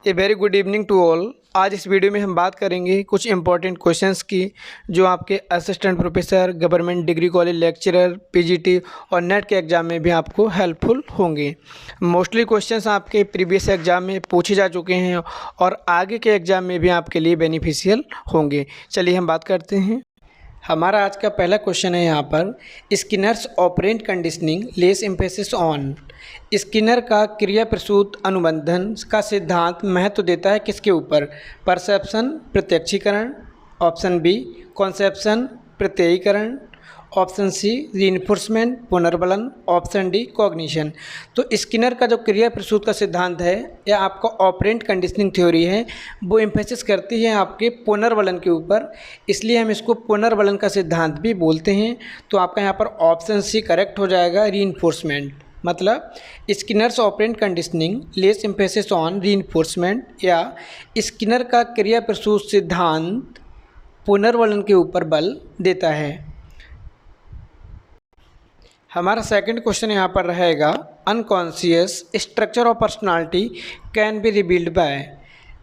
A very good evening to all. आज इस video में हम बात करेंगे कुछ इंपॉर्टेंट क्वेश्चंस की जो आपके assistant professor, government degree college lecturer, PGT और नेट के एग्ज़ाम में भी आपको हेल्पफुल होंगे। मोस्टली क्वेश्चंस आपके प्रीवियस एग्ज़ाम में पूछे जा चुके हैं और आगे के एग्ज़ाम में भी आपके लिए बेनिफिशियल होंगे। चलिए हम बात करते हैं। हमारा आज का पहला क्वेश्चन है यहाँ पर, Skinner's operant conditioning less emphasis on. Skinner का क्रिया प्रसूत अनुबंधन का सिद्धांत महत्व देता है किसके ऊपर? परसेप्शन प्रत्यक्षीकरण, ऑप्शन बी कॉन्सेप्शन प्रत्ययीकरण, ऑप्शन सी रीइंफोर्समेंट पुनर्बलन, ऑप्शन डी कॉग्निशन। तो स्किनर का जो क्रिया प्रसूत का सिद्धांत है या आपका ऑपरेंट कंडीशनिंग थ्योरी है वो एम्फेसिस करती है आपके पुनर्बलन के ऊपर, इसलिए हम इसको पुनर्बलन का सिद्धांत भी बोलते हैं। तो आपका यहाँ पर ऑप्शन सी करेक्ट हो जाएगा, रीइंफोर्समेंट। मतलब Skinner's operant conditioning less emphasis on reinforcement या स्किनर का क्रिया प्रसूत सिद्धांत पुनर्बलन के ऊपर बल देता है। हमारा सेकंड क्वेश्चन यहाँ पर रहेगा, unconscious structure of personality can be revealed bye.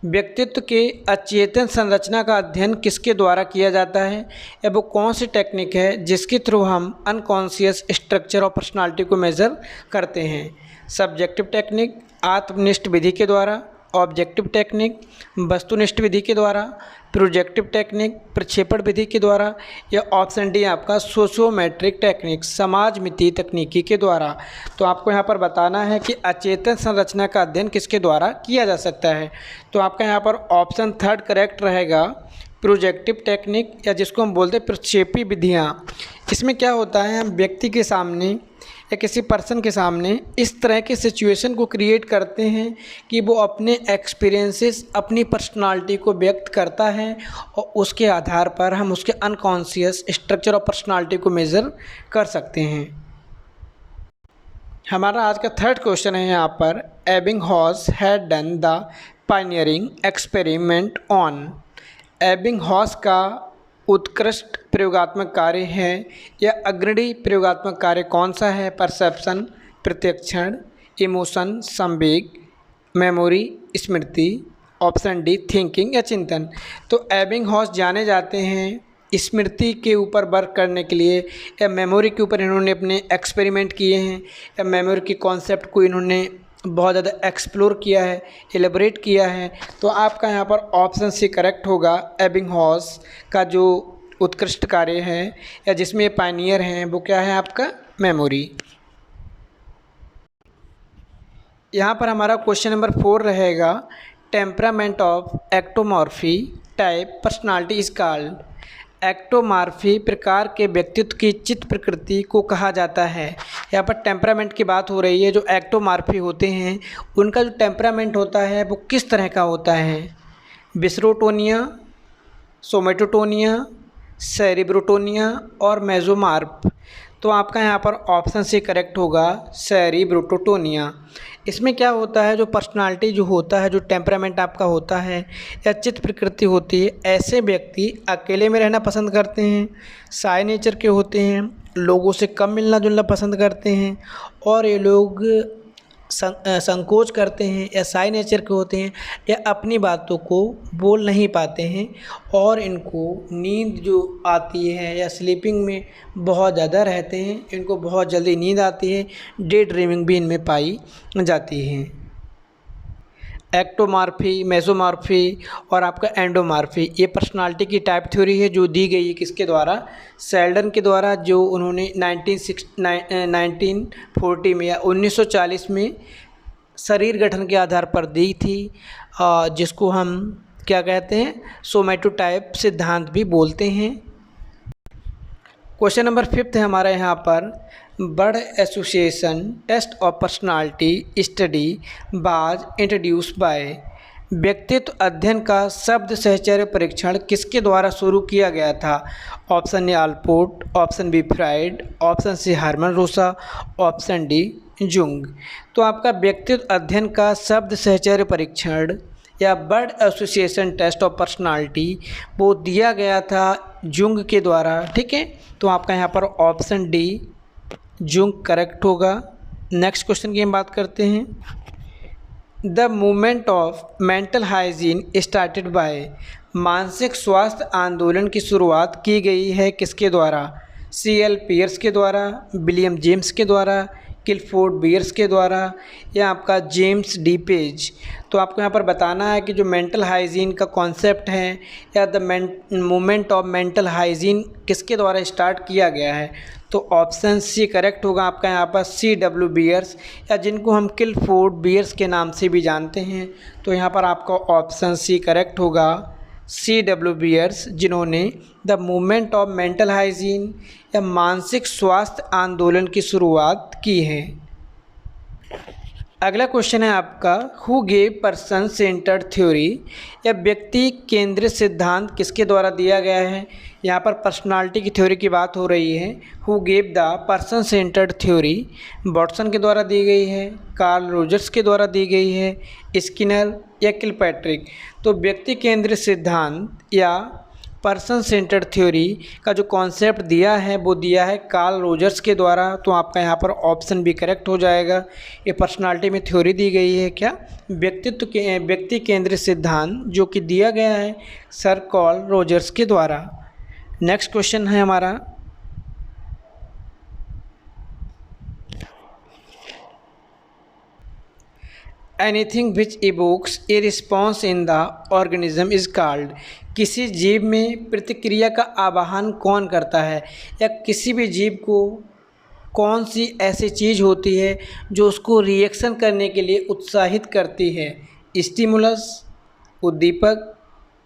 व्यक्तित्व के अचेतन संरचना का अध्ययन किसके द्वारा किया जाता है या वो कौन सी टेक्निक है जिसके थ्रू हम अनकॉन्शियस स्ट्रक्चर ऑफ पर्सनालिटी को मेज़र करते हैं? सब्जेक्टिव टेक्निक आत्मनिष्ठ विधि के द्वारा, ऑब्जेक्टिव टेक्निक वस्तुनिष्ठ विधि के द्वारा, प्रोजेक्टिव टेक्निक प्रक्षेपण विधि के द्वारा, या ऑप्शन डी आपका सोशियोमेट्रिक टेक्निक समाज मितीय तकनीकी के द्वारा। तो आपको यहाँ पर बताना है कि अचेतन संरचना का अध्ययन किसके द्वारा किया जा सकता है। तो आपका यहाँ पर ऑप्शन थर्ड करेक्ट रहेगा, प्रोजेक्टिव टेक्निक या जिसको हम बोलते हैं प्रक्षेपी विधियाँ। इसमें क्या होता है, हम व्यक्ति के सामने या किसी पर्सन के सामने इस तरह के सिचुएशन को क्रिएट करते हैं कि वो अपने एक्सपीरियंसेस, अपनी पर्सनालिटी को व्यक्त करता है और उसके आधार पर हम उसके अनकॉन्शियस स्ट्रक्चर ऑफ पर्सनालिटी को मेज़र कर सकते हैं। हमारा आज का थर्ड क्वेश्चन है यहाँ पर, Ebbinghaus had done the pioneering experiment on. Ebbinghaus का उत्कृष्ट प्रयोगात्मक कार्य है या अग्रणी प्रयोगात्मक कार्य कौन सा है? परसेप्शन प्रत्यक्षण, इमोशन संवेग, मेमोरी स्मृति, ऑप्शन डी थिंकिंग या चिंतन। तो एबिंगहॉस जाने जाते हैं स्मृति के ऊपर वर्क करने के लिए या मेमोरी के ऊपर इन्होंने अपने एक्सपेरिमेंट किए हैं या मेमोरी के कॉन्सेप्ट को इन्होंने बहुत ज़्यादा एक्सप्लोर किया है, एलेबोरेट किया है। तो आपका यहाँ पर ऑप्शन सी करेक्ट होगा, एबिंगहॉस का जो उत्कृष्ट कार्य है या जिसमें ये पायनियर हैं वो क्या है आपका? मेमोरी। यहाँ पर हमारा क्वेश्चन नंबर 4 रहेगा, temperament of ectomorphy type personality is called. Ectomorphy प्रकार के व्यक्तित्व की चित्त प्रकृति को कहा जाता है। यहाँ पर टेम्परामेंट की बात हो रही है। जो एक्टोमॉर्फी होते हैं उनका जो टेम्परामेंट होता है वो किस तरह का होता है? बिसरोटोनिया, सोमेटोटोनिया, सेरिब्रोटोनिया और मेसोमॉर्फ। तो आपका यहाँ पर ऑप्शन से करेक्ट होगा, सेरिब्रोटोनिया। इसमें क्या होता है, जो पर्सनालिटी जो होता है, जो टेम्परामेंट आपका होता है या चित्त प्रकृति होती है, ऐसे व्यक्ति अकेले में रहना पसंद करते हैं, शाय नेचर के होते हैं, लोगों से कम मिलना जुलना पसंद करते हैं और ये लोग संकोच करते हैं या शाय नेचर के होते हैं या अपनी बातों को बोल नहीं पाते हैं और इनको नींद जो आती है या स्लीपिंग में बहुत ज़्यादा रहते हैं, इनको बहुत जल्दी नींद आती है, डे ड्रीमिंग भी इनमें पाई जाती है। एक्टोमॉर्फी, मेसोमॉर्फी और आपका एंडोमॉर्फी ये पर्सनालिटी की टाइप थ्योरी है जो दी गई है किसके द्वारा? सेल्डन के द्वारा, जो उन्होंने 1940 में या 1940 में शरीर गठन के आधार पर दी थी, जिसको हम क्या कहते हैं? सोमैटोटाइप सिद्धांत भी बोलते हैं। क्वेश्चन नंबर 5 है हमारा यहाँ पर, word association test of personality study was introduced by. व्यक्तित्व अध्ययन का शब्द सहचर्य परीक्षण किसके द्वारा शुरू किया गया था? Option A Allport, option B Freud, option C Hermann Rorschach, option D Jung. तो आपका व्यक्तित्व अध्ययन का शब्द सहचर्य परीक्षण या word association test of personality वो दिया गया था जुंग के द्वारा, ठीक है। तो आपका यहाँ पर ऑप्शन डी जुंग करेक्ट होगा। नेक्स्ट क्वेश्चन की हम बात करते हैं। The movement of mental hygiene started by, मानसिक स्वास्थ्य आंदोलन की शुरुआत की गई है किसके द्वारा? C.L. पियर्स के द्वारा, विलियम जेम्स के द्वारा, क्लिफोर्ड बियर्स के द्वारा, या आपका जेम्स डी पेज। तो आपको यहाँ पर बताना है कि जो मेंटल हाइजीन का कॉन्सेप्ट है या the movement of mental hygiene किसके द्वारा स्टार्ट किया गया है। तो ऑप्शन सी करेक्ट होगा आपका यहाँ पर C.W. बियर्स, या जिनको हम क्लिफोर्ड बियर्स के नाम से भी जानते हैं। तो यहाँ पर आपका ऑप्शन सी करेक्ट होगा, C.W. बियर्स, जिन्होंने the movement of mental hygiene या मानसिक स्वास्थ्य आंदोलन की शुरुआत की है। अगला क्वेश्चन है आपका, who gave person centred theory, या व्यक्ति केंद्रित सिद्धांत किसके द्वारा दिया गया है। यहाँ पर पर्सनालिटी की थ्योरी की बात हो रही है। Who gave the person centred theory, Watson के द्वारा दी गई है, कार्ल रोजर्स के द्वारा दी गई है, स्किनर या किलपैट्रिक। तो व्यक्ति केंद्रित सिद्धांत या पर्सन सेंटर्ड थ्योरी का जो कॉन्सेप्ट दिया है वो दिया है कार्ल रोजर्स के द्वारा। तो आपका यहाँ पर ऑप्शन भी करेक्ट हो जाएगा। ये पर्सनालिटी में थ्योरी दी गई है क्या, व्यक्ति केंद्रित सिद्धांत, जो कि दिया गया है सर कार्ल रोजर्स के द्वारा। नेक्स्ट क्वेश्चन है हमारा, anything which evokes a response in the organism is called, किसी जीव में प्रतिक्रिया का आवाहन कौन करता है, या किसी भी जीव को कौन सी ऐसी चीज़ होती है जो उसको रिएक्शन करने के लिए उत्साहित करती है। स्टिमुलस, उद्दीपक,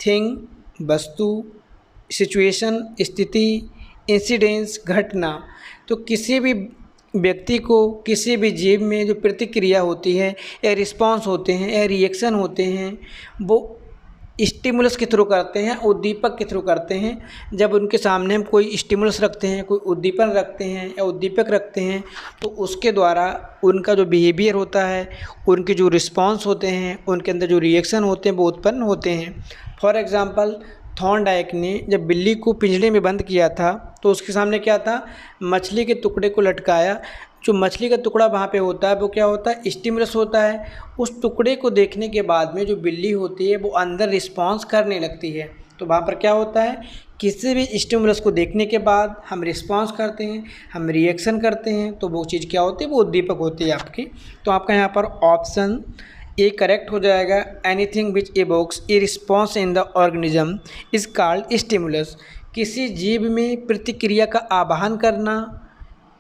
थिंग, वस्तु, सिचुएशन, स्थिति, इंसिडेंस, घटना। तो किसी भी व्यक्ति को किसी भी जीव में जो प्रतिक्रिया होती है या रिस्पॉन्स होते हैं या रिएक्शन होते हैं वो स्टिमुलस के थ्रू करते हैं, उद्दीपक के थ्रू करते हैं। जब उनके सामने हम कोई स्टिमुलस रखते हैं, कोई उद्दीपन रखते हैं या उद्दीपक रखते हैं, तो उसके द्वारा उनका जो बिहेवियर होता है, उनके जो रिस्पॉन्स होते हैं, उनके अंदर जो रिएक्शन होते हैं वो उत्पन्न होते हैं। फॉर एग्ज़ाम्पल, थॉर्नडाइक ने जब बिल्ली को पिंजरे में बंद किया था तो उसके सामने क्या था, मछली के टुकड़े को लटकाया। जो मछली का टुकड़ा वहाँ पे होता है वो क्या होता है, स्टिमुलस होता है। उस टुकड़े को देखने के बाद में जो बिल्ली होती है वो अंदर रिस्पॉन्स करने लगती है। तो वहाँ पर क्या होता है, किसी भी स्टिमुलस को देखने के बाद हम रिस्पॉन्स करते हैं, हम रिएक्शन करते हैं, तो वो चीज़ क्या होती है, वो उद्दीपक होती है आपकी। तो आपका यहाँ पर ऑप्शन ए करेक्ट हो जाएगा, anything which evokes a response in the organism is called stimulus. किसी जीव में प्रतिक्रिया का आवाहन करना,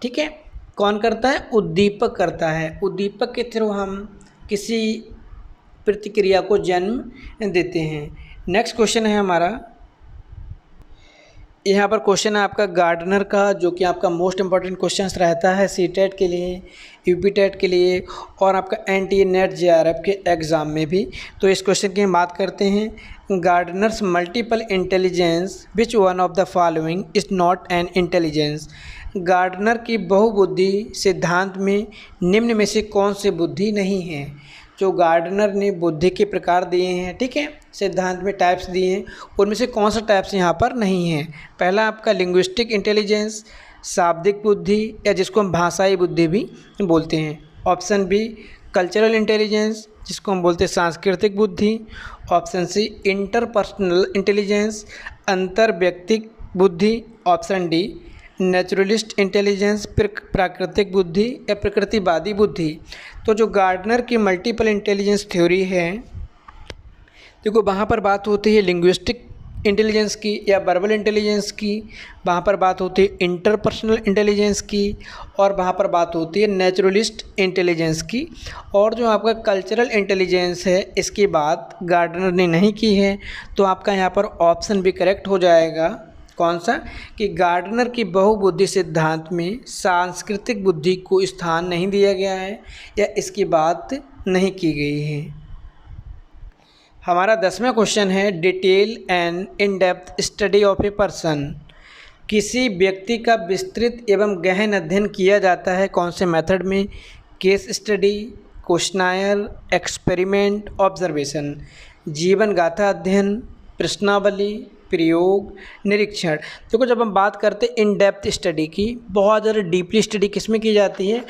ठीक है, कौन करता है, उद्दीपक करता है। उद्दीपक के थ्रू हम किसी प्रतिक्रिया को जन्म देते हैं। नेक्स्ट क्वेश्चन है हमारा, यहाँ पर क्वेश्चन है आपका गार्डनर का, जो कि आपका मोस्ट इम्पॉर्टेंट क्वेश्चन रहता है सीटेट के लिए, यूपीटेट के लिए और आपका एनटीए नेट जेआरएफ के एग्ज़ाम में भी। तो इस क्वेश्चन की हम बात करते हैं, Gardner's multiple intelligence which one of the following is not an intelligence. Gardner की बहुबुद्धि सिद्धांत में निम्न में से कौन सी बुद्धि नहीं है। जो गार्डनर ने बुद्धि के प्रकार दिए हैं, ठीक है, सिद्धांत में टाइप्स दिए हैं, उनमें से कौन सा टाइप्स यहाँ पर नहीं है। पहला आपका लिंग्विस्टिक इंटेलिजेंस, शाब्दिक बुद्धि, या जिसको हम भाषाई बुद्धि भी बोलते हैं। ऑप्शन बी कल्चरल इंटेलिजेंस, जिसको हम बोलते हैं सांस्कृतिक बुद्धि। ऑप्शन सी इंटरपर्सनल इंटेलिजेंस, अंतर व्यक्तिक बुद्धि। ऑप्शन डी नेचुरलिस्ट इंटेलिजेंस, प्राकृतिक बुद्धि या प्रकृतिवादी बुद्धि। तो जो गार्डनर की मल्टीपल इंटेलिजेंस थ्योरी है, देखो वहाँ पर बात होती है लिंग्विस्टिक इंटेलिजेंस की या वर्बल इंटेलिजेंस की, वहाँ पर बात होती है इंटरपर्सनल इंटेलिजेंस की, और वहाँ पर बात होती है नेचुरलिस्ट इंटेलिजेंस की। और जो आपका कल्चरल इंटेलिजेंस है, इसकी बात गार्डनर ने नहीं की है। तो आपका यहाँ पर ऑप्शन भी करेक्ट हो जाएगा, कौन सा, कि गार्डनर की बहुबुद्धि सिद्धांत में सांस्कृतिक बुद्धि को स्थान नहीं दिया गया है या इसकी बात नहीं की गई है। हमारा 10वां क्वेश्चन है, detail and in depth study of a person. किसी व्यक्ति का विस्तृत एवं गहन अध्ययन किया जाता है कौन से मेथड में, case study, questionnaire, experiment, observation. जीवन गाथा अध्ययन, प्रश्नावली, प्रयोग, निरीक्षण। देखो जब हम बात करते हैं इन डेप्थ स्टडी की, बहुत ज़्यादा डीपली स्टडी किस में की जाती है,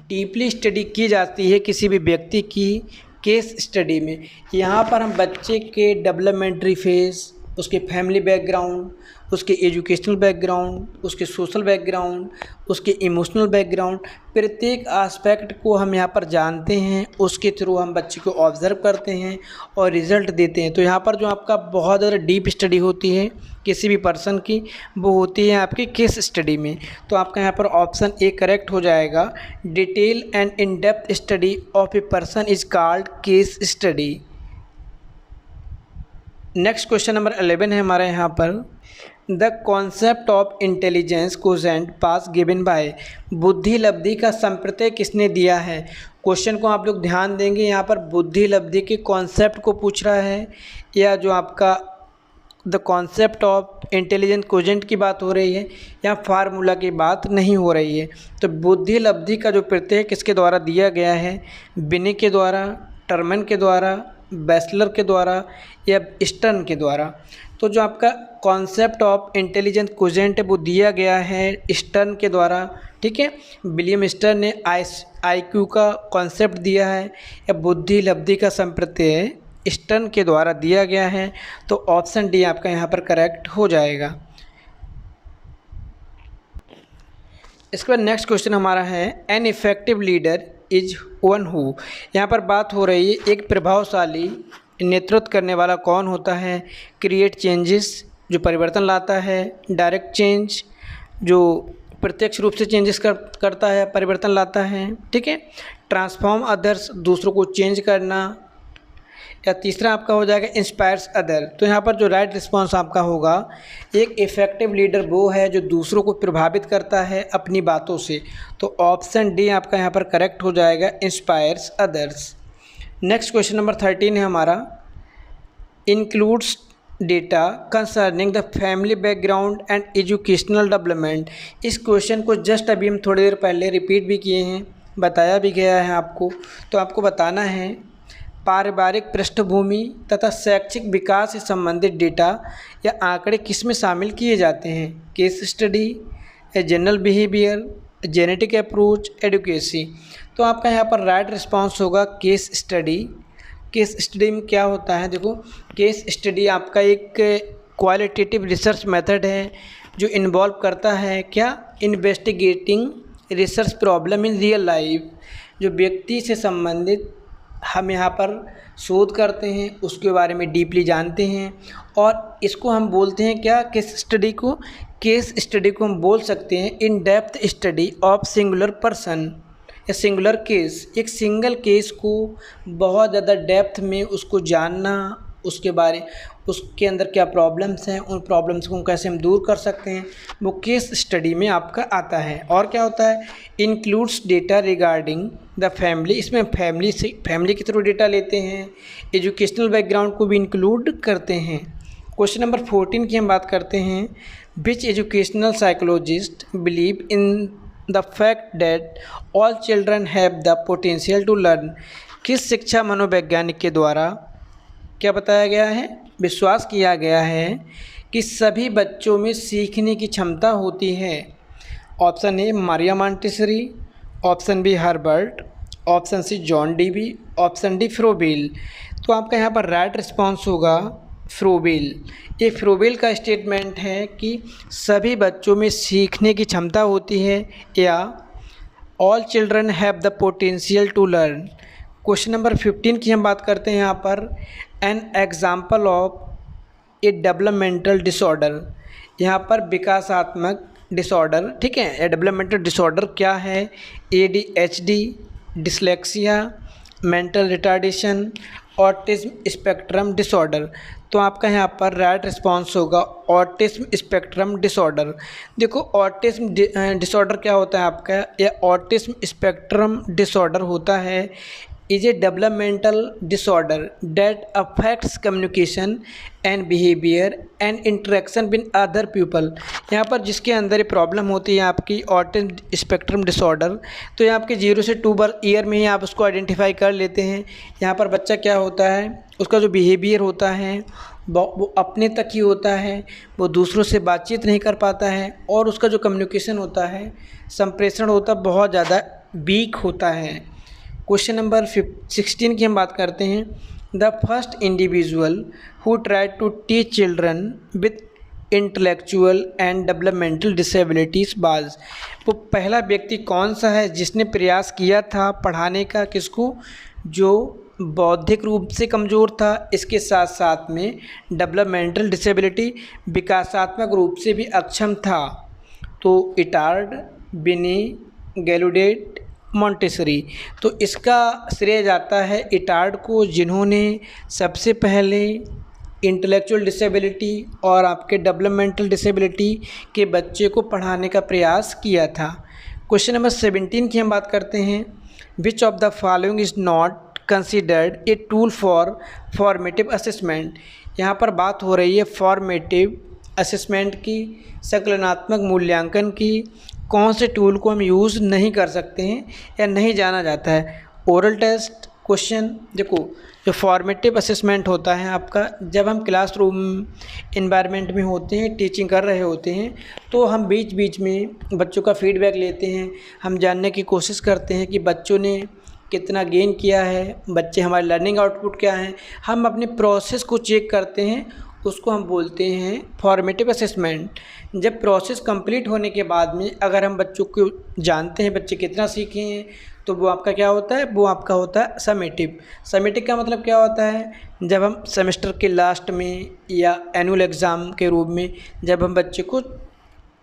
डीपली स्टडी की जाती है किसी भी व्यक्ति की केस स्टडी में यहाँ पर हम बच्चे के डेवलपमेंटरी फेज, उसके फैमिली बैकग्राउंड, उसके एजुकेशनल बैकग्राउंड, उसके सोशल बैकग्राउंड, उसके इमोशनल बैकग्राउंड, प्रत्येक एस्पेक्ट को हम यहाँ पर जानते हैं। उसके थ्रू हम बच्चे को ऑब्ज़र्व करते हैं और रिज़ल्ट देते हैं। तो यहाँ पर जो आपका बहुत ज़्यादा डीप स्टडी होती है किसी भी पर्सन की, वो होती है आपकी केस स्टडी में। तो आपका यहाँ पर ऑप्शन ए करेक्ट हो जाएगा। Detail and in depth study of a person is called case study. Next question number 11 है हमारे यहाँ पर। The concept of intelligence cogent pass given by, बुद्धि लब्धि का संप्रत्यय किसने दिया है। क्वेश्चन को आप लोग ध्यान देंगे, यहाँ पर बुद्धि लब्धि के कॉन्सेप्ट को पूछ रहा है या जो आपका the concept of intelligence cogent की बात हो रही है या फार्मूला की बात नहीं हो रही है। तो बुद्धि लब्धि का जो प्रत्यय किसके द्वारा दिया गया है, बिनी के द्वारा, टर्मन के द्वारा, बैचलर के द्वारा या स्टर्न के द्वारा। तो जो आपका कॉन्सेप्ट ऑफ इंटेलिजेंस कोजेंट है वो दिया गया है स्टर्न के द्वारा, ठीक है। विलियम स्टर्न ने IQ का कॉन्सेप्ट दिया है या बुद्धि लब्धि का संप्रत्यय स्टर्न के द्वारा दिया गया है। तो ऑप्शन डी आपका यहाँ पर करेक्ट हो जाएगा। इसके बाद नेक्स्ट क्वेश्चन हमारा है an effective leader is one who. यहाँ पर बात हो रही है एक प्रभावशाली नेतृत्व करने वाला कौन होता है। क्रिएट चेंजेस, जो परिवर्तन लाता है। डायरेक्ट चेंज, जो प्रत्यक्ष रूप से चेंजेस करता है, परिवर्तन लाता है, ठीक है। ट्रांसफॉर्म अदर्स, दूसरों को चेंज करना। या तीसरा आपका हो जाएगा इंस्पायर्स अदर। तो यहाँ पर जो राइट रिस्पॉन्स आपका होगा, एक इफ़ेक्टिव लीडर वो है जो दूसरों को प्रभावित करता है अपनी बातों से। तो ऑप्शन डी आपका यहाँ पर करेक्ट हो जाएगा, inspires others. Next question number 13 है हमारा। Includes data concerning the family background and educational development. इस क्वेश्चन को जस्ट अभी हम थोड़ी देर पहले रिपीट भी किए हैं, बताया भी गया है आपको। तो आपको बताना है पारिवारिक पृष्ठभूमि तथा शैक्षिक विकास से संबंधित डेटा या आंकड़े किस में शामिल किए जाते हैं। Case study, general behaviour, genetic approach, adequacy. तो आपका यहाँ पर राइट रिस्पांस होगा केस स्टडी। केस स्टडी में क्या होता है, देखो केस स्टडी आपका एक क्वालिटेटिव रिसर्च मेथड है जो इन्वॉल्व करता है क्या, investigating research problem in real life. जो व्यक्ति से संबंधित हम यहाँ पर शोध करते हैं, उसके बारे में डीपली जानते हैं और इसको हम बोलते हैं क्या, केस स्टडी को। केस स्टडी को हम बोल सकते हैं in depth study of singular person या सिंगुलर केस। एक सिंगल केस को बहुत ज़्यादा डेप्थ में उसको जानना, उसके बारे उसके अंदर क्या प्रॉब्लम्स हैं, उन प्रॉब्लम्स को कैसे हम दूर कर सकते हैं, वो केस स्टडी में आपका आता है। और क्या होता है, includes data regarding the family. इसमें फैमिली के थ्रू डेटा लेते हैं, एजुकेशनल बैकग्राउंड को भी इंक्लूड करते हैं। क्वेश्चन नंबर 14 की हम बात करते हैं। Which educational psychologist believe in the fact that all children have the potential to learn. किस शिक्षा मनोवैज्ञानिक के द्वारा क्या बताया गया है, विश्वास किया गया है कि सभी बच्चों में सीखने की क्षमता होती है। Option A Maria Montessori, option B Herbert, option C John Dewey, option D Froebel. तो आपका यहाँ पर राइट रिस्पॉन्स होगा फ्रोबेल। ये फ्रोबेल का स्टेटमेंट है कि सभी बच्चों में सीखने की क्षमता होती है या all children have the potential to learn. Question number 15 की हम बात करते हैं यहाँ पर। An example of a developmental disorder. यहाँ पर विकासात्मक डिसऑर्डर, ठीक है, डेवलपमेंटल डिसऑर्डर क्या है। ADHD, dyslexia, mental retardation, autism spectrum disorder. तो आपका यहाँ पर राइट रिस्पॉन्स होगा ऑटिज्म स्पेक्ट्रम डिसऑर्डर। देखो ऑटिज्म डिसऑर्डर क्या होता है आपका, या ऑटिज्म स्पेक्ट्रम डिसऑर्डर होता है is a developmental disorder that affects communication and behaviour and interaction with other people. यहाँ पर जिसके अंदर ये प्रॉब्लम होती है आपकी ऑटिज्म स्पेक्ट्रम डिसऑर्डर, तो ये आपके 0 से 2 ईयर में ही आप उसको आइडेंटिफाई कर लेते हैं। यहाँ पर बच्चा क्या होता है, उसका जो बिहेवियर होता है वो अपने तक ही होता है, वो दूसरों से बातचीत नहीं कर पाता है और उसका जो कम्युनिकेशन होता है, संप्रेषण होता है, बहुत ज़्यादा वीक होता है। क्वेश्चन नंबर 16 की हम बात करते हैं। The first individual who tried to teach children with intellectual and developmental disabilities was, वो पहला व्यक्ति कौन सा है जिसने प्रयास किया था पढ़ाने का, किसको, जो बौद्धिक रूप से कमज़ोर था, इसके साथ साथ में डेवलपमेंटल डिसेबिलिटी विकासात्मक रूप से भी अक्षम था। तो इटार्ड, बिनी, गैलुडेट, मॉन्टेसरी। तो इसका श्रेय जाता है इटार्ड को, जिन्होंने सबसे पहले इंटेलेक्चुअल डिसेबिलिटी और आपके डेवलपमेंटल डिसेबिलिटी के बच्चे को पढ़ाने का प्रयास किया था। क्वेश्चन नंबर 17 की हम बात करते हैं। Which of the following is not considered a tool for formative assessment. यहाँ पर बात हो रही है फॉर्मेटिव असेसमेंट की, संकलनात्मक मूल्यांकन की। कौन से टूल को हम यूज़ नहीं कर सकते हैं या नहीं जाना जाता है। ओरल टेस्ट क्वेश्चन, देखो जो फॉर्मेटिव असेसमेंट होता है आपका, जब हम क्लासरूम इन्वायरमेंट में होते हैं, टीचिंग कर रहे होते हैं, तो हम बीच बीच में बच्चों का फीडबैक लेते हैं। हम जानने की कोशिश करते हैं कि बच्चों ने कितना गेन किया है, बच्चे हमारे लर्निंग आउटपुट क्या है। हम अपने प्रोसेस को चेक करते हैं, उसको हम बोलते हैं फॉर्मेटिव असेसमेंट। जब प्रोसेस कंप्लीट होने के बाद में अगर हम बच्चों को जानते हैं बच्चे कितना सीखे हैं, तो वो आपका क्या होता है, वो आपका होता है समेटिव। समेटिव का मतलब क्या होता है, जब हम सेमेस्टर के लास्ट में या एनुअल एग्ज़ाम के रूप में जब हम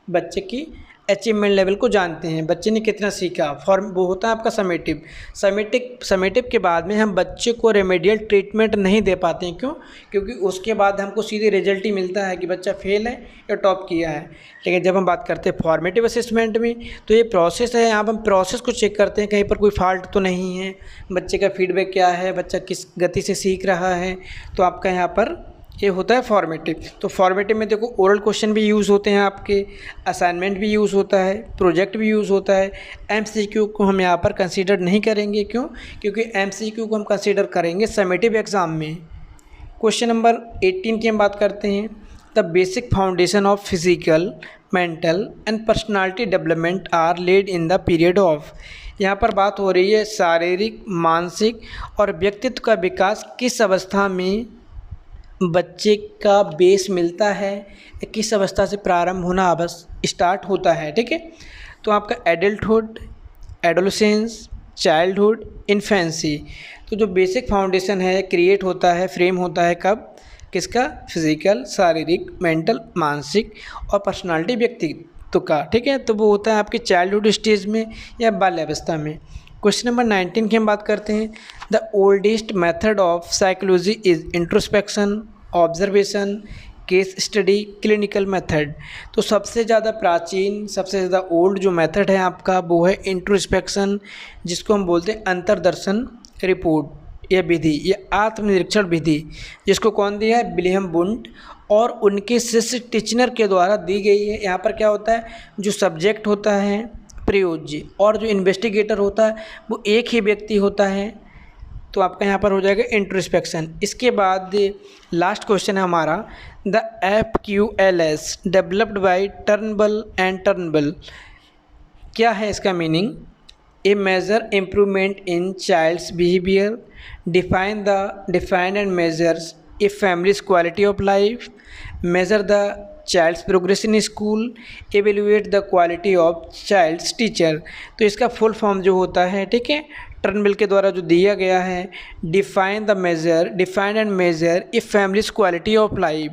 बच्चे की अचीवमेंट लेवल को जानते हैं, बच्चे ने कितना सीखा, वो होता है आपका समेटिव। समेटिव के बाद में हम बच्चे को रेमेडियल ट्रीटमेंट नहीं दे पाते हैं। क्यों? क्योंकि उसके बाद हमको सीधे रिजल्ट ही मिलता है कि बच्चा फेल है या टॉप किया है। लेकिन जब हम बात करते हैं फॉर्मेटिव असेसमेंट में, तो ये प्रोसेस है, यहाँ पर हम प्रोसेस को चेक करते हैं कहीं पर कोई फॉल्ट तो नहीं है, बच्चे का फीडबैक क्या है, बच्चा किस गति से सीख रहा है। तो आपका यहाँ पर ये होता है फॉर्मेटिव। तो फॉर्मेटिव में देखो ओरल क्वेश्चन भी यूज़ होते हैं, आपके असाइनमेंट भी यूज़ होता है, प्रोजेक्ट भी यूज़ होता है। एमसीक्यू को हम यहाँ पर कंसीडर नहीं करेंगे। क्यों? क्योंकि एमसीक्यू को हम कंसीडर करेंगे समेटिव एग्ज़ाम में। क्वेश्चन नंबर 18 की हम बात करते हैं। The basic foundation of physical, mental and personality development are laid in the period of. यहाँ पर बात हो रही है शारीरिक, मानसिक और व्यक्तित्व का विकास किस अवस्था में बच्चे का बेस मिलता है, किस अवस्था से प्रारंभ होना स्टार्ट होता है। ठीक है, तो आपका एडल्टहुड, एडोलेसेंस, चाइल्डहुड, इन्फेंसी। तो जो बेसिक फाउंडेशन है क्रिएट होता है, फ्रेम होता है कब, किसका, फिजिकल, शारीरिक, मेंटल, मानसिक और पर्सनालिटी व्यक्तित्व का। ठीक है, तो वो होता है आपके चाइल्डहुड स्टेज में या बाल्यावस्था में। क्वेश्चन नंबर 19 की हम बात करते हैं। The oldest method of psychology is introspection, observation, case study, clinical method. तो सबसे ज़्यादा प्राचीन, सबसे ज़्यादा ओल्ड जो मेथड है आपका वो है इंट्रोस्पेक्शन, जिसको हम बोलते हैं अंतर्दर्शन रिपोर्ट या विधि, या आत्मनिरीक्षण विधि, जिसको कौन दिया है, विलियम वुंड और उनके शिष्य टिचनर के द्वारा दी गई है। यहाँ पर क्या होता है, जो सब्जेक्ट होता है प्रयोज्य और जो इन्वेस्टिगेटर होता है वो एक ही व्यक्ति होता है। तो आपका यहाँ पर हो जाएगा इंट्रोस्पेक्शन। इसके बाद लास्ट क्वेश्चन है हमारा, the FQLS developed by Turnbull and Turnbull. क्या है इसका meaning? A major improvement in child's behaviour, define and measures a family's quality of life, measure the child's progress in school, evaluate the quality of child's teacher. तो इसका full form जो होता है, ठीक है, टर्नबिल के द्वारा जो दिया गया है, define and measure a family's quality of life.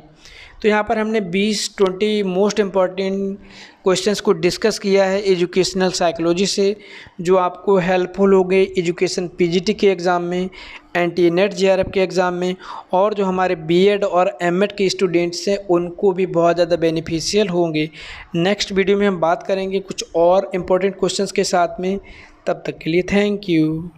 तो यहाँ पर हमने 20 मोस्ट इम्पॉर्टेंट क्वेश्चंस को डिस्कस किया है एजुकेशनल साइकोलॉजी से, जो आपको हेल्पफुल हो गए एजुकेशन पीजीटी के एग्ज़ाम में, NTA NET JRF के एग्ज़ाम में, और जो हमारे बीएड और एमएड के स्टूडेंट्स हैं उनको भी बहुत ज़्यादा बेनिफिशियल होंगे। नेक्स्ट वीडियो में हम बात करेंगे कुछ और इम्पोर्टेंट क्वेश्चंस के साथ में। तब तक के लिए थैंक यू।